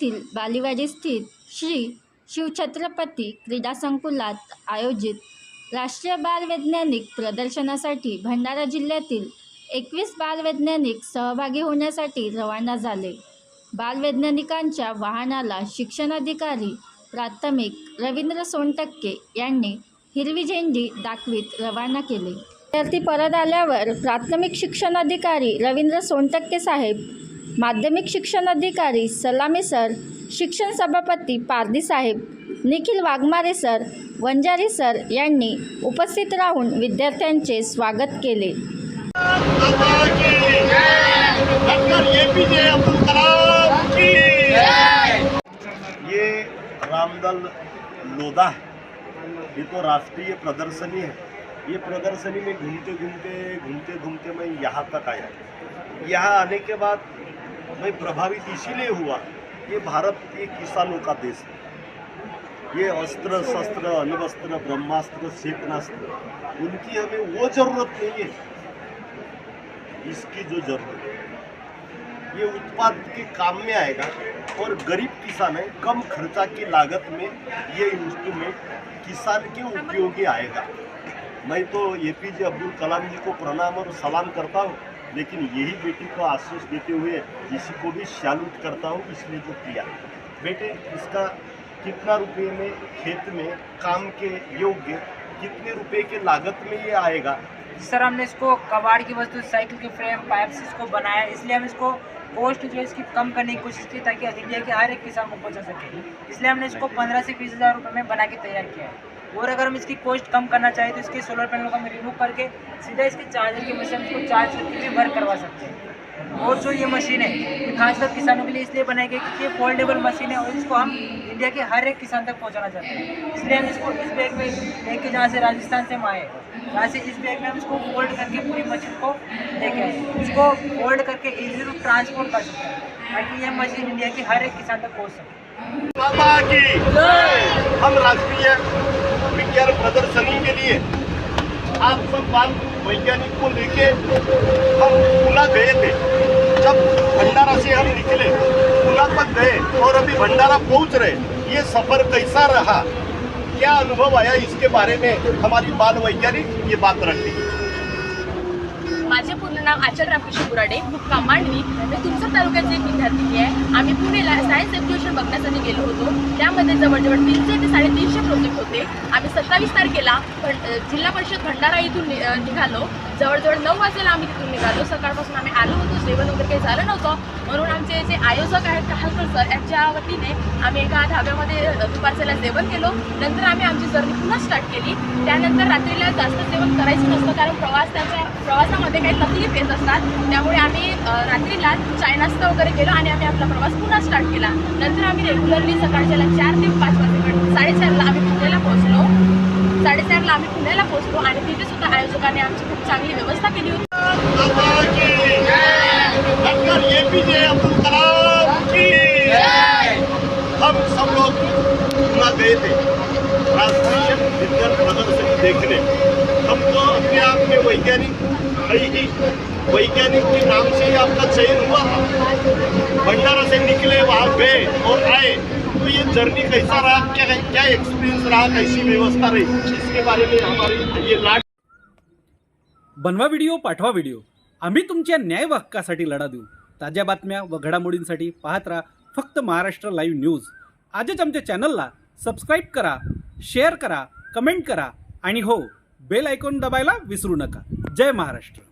येथील बालेवाडी स्थित श्री शिवछत्रपती क्रीडा संकुलात आयोजित राष्ट्रीय बालवैज्ञानिक प्रदर्शनासाठी भंडारा जिल्ह्यातील 21 बालवैज्ञानिक सहभागी होण्यासाठी रवाना झाले। बालवैज्ञानिकांच्या वाहनाला शिक्षणाधिकारी प्राथमिक रवींद्र सोनटक्के यांनी हिरवी झेंडी दाखवित रवाना केले। विद्यार्थी परत आल्यावर प्राथमिक शिक्षणाधिकारी रवींद्र सोनटक्के साहेब, माध्यमिक शिक्षणाधिकारी सलामे सर, शिक्षण सभापती पारधी साहेब, निखिल वाघमारे सर, वंजारी सर यांनी उपस्थित राहून विद्यार्थ्यांचे स्वागत केले। ये रामदल लोधा है, ये तो राष्ट्रीय प्रदर्शनी है। ये प्रदर्शनी में घूमते घूमते मैं यहाँ तक आया। यहाँ आने के बाद मैं प्रभावित इसीलिए हुआ, ये भारत ये किसानों का देश है। ये अस्त्र शस्त्र अण्वस्त्र ब्रह्मास्त्र क्षेपणास्त्र उनकी हमें वो जरूरत नहीं है। इसकी जो जरूरत है ये उत्पाद के काम में आएगा और गरीब किसान है, कम खर्चा की लागत में ये इंस्ट्रूमेंट किसान के उपयोगी आएगा। मैं तो एपीजे अब्दुल कलाम जी को प्रणाम और सलाम करता हूँ, लेकिन यही बेटी को आशीष देते हुए इसी को भी सैल्यूट करता हूँ, इसलिए जो किया। बेटे, इसका कितना रुपए में खेत में काम के योग्य कितने रुपए के लागत में ये आएगा? सर, हमने इसको कबाड़ की वस्तु, साइकिल के फ्रेम, पाइप से इसको बनाया, इसलिए हम इसको कॉस्ट जो है इसकी कम करने की कोशिश की ताकि इंडिया के हर एक किसान को पहुंचा सके। इसलिए हमने इसको 15 से 20 हज़ार रुपये में बना के तैयार किया है। और अगर हम इसकी कॉस्ट कम करना चाहें तो इसके सोलर पैनल को हम रिमूव करके सीधा इसके चार्जर की मशीन को चार्ज करके भी वर्क करवा सकते हैं। और जो ये मशीन है ये खासकर किसानों के लिए इसलिए बनाई गई क्योंकि ये फोल्डेबल मशीन है और इसको हम इंडिया के हर एक किसान तक पहुँचाना चाहते हैं। इसलिए हम इसको इस बैग में लेके, जहाँ से राजस्थान से हम आए, यहाँ से इस बैग में हम इसको फोल्ड करके पूरी मशीन को लेके आए, इसको फोल्ड करके इजीली रूप ट्रांसपोर्ट कर सकते हैं ताकि यह मशीन इंडिया के हर एक किसान तक पहुँच सके। हम राष्ट्रीय विज्ञान प्रदर्शनी के लिए आप सब बाल वैज्ञानिक को लेके हम पुणे गए थे। जब भंडारा से हम निकले, पुणे तक गए और अभी भंडारा पहुंच रहे, ये सफर कैसा रहा, क्या अनुभव आया, इसके बारे में हमारी बाल वैज्ञानिक ये बात रखती है। माझे पूर्ण नाव आचल रामकृष्ण बुराडे, मुक्काम मांडवी। मी तुमसर तालुक्याचे एक विद्यार्थी आहे। आम्ही पुणेला सायन्स एक्झिबिशन बघण्यासाठी गेलो होतो। त्यामध्ये जवळजवळ 300 ते 350 प्रोजेक्ट होते। आम्ही 27 तारखेला जिल्हा परिषद भंडारा इथून निघालो। जवळजवळ 9 वाजेला आम्ही तिथून निघालो। सकाळपासून आम्ही आलो होतो, जेवण वगैरे काही झालं नव्हतं, म्हणून आमचे जे आयोजक आहेत कहालकर सर यांच्या वतीने आम्ही एका ढाब्यामध्ये दुपारच्याला जेवण केलो। नंतर आम्ही आमची जर्नी पुन्हा स्टार्ट केली। त्यानंतर रात्रीला जास्त जेवण करायचं नसतं कारण प्रवासामध्ये काही तकलीफ येत असतात, त्यामुळे आम्ही रात्रीला चाय नाश्ता वगैरे केला आणि आम्ही आपला प्रवास पुन्हा स्टार्ट केला। नंतर आम्ही रेग्युलरली सकाळच्याला 4 ते 5 वाजेपर्यंत 4:30ला आम्ही पुण्याला पोहोचलो। 4:30ला आम्ही पुण्याला पोहोचलो आणि तिथे सुद्धा आयोजकांनी आमची खूप चांगली व्यवस्था केली होती। एपीजे अब्दुल कलाम की हम सब लोग पुणे गए थे राष्ट्रीय विज्ञान प्रदर्शनी देखने। हम तो अपने आप में वैज्ञानिक है ही, वैज्ञानिक के नाम से ही आपका चयन हुआ था। भंडारा से निकले, वहाँ गए और आए, तो ये जर्नी कैसा रहा, क्या एक्सपीरियंस रहा, कैसी व्यवस्था रही, इसके बारे में हमारी ये लाट। बनवा व्हिडिओ, पाठवा व्हिडिओ, आम्ही तुमच्या न्याय हक्कासाठी लढा देऊ। ताज्या बातम्या व घडामोडींसाठी पाहत राहा फक्त महाराष्ट्र लाईव्ह न्यूज। आजच आमच्या चॅनलला सबस्क्राईब करा, शेअर करा, कमेंट करा आणि हो, बेल आयकॉन दबायला विसरू नका। जय महाराष्ट्र।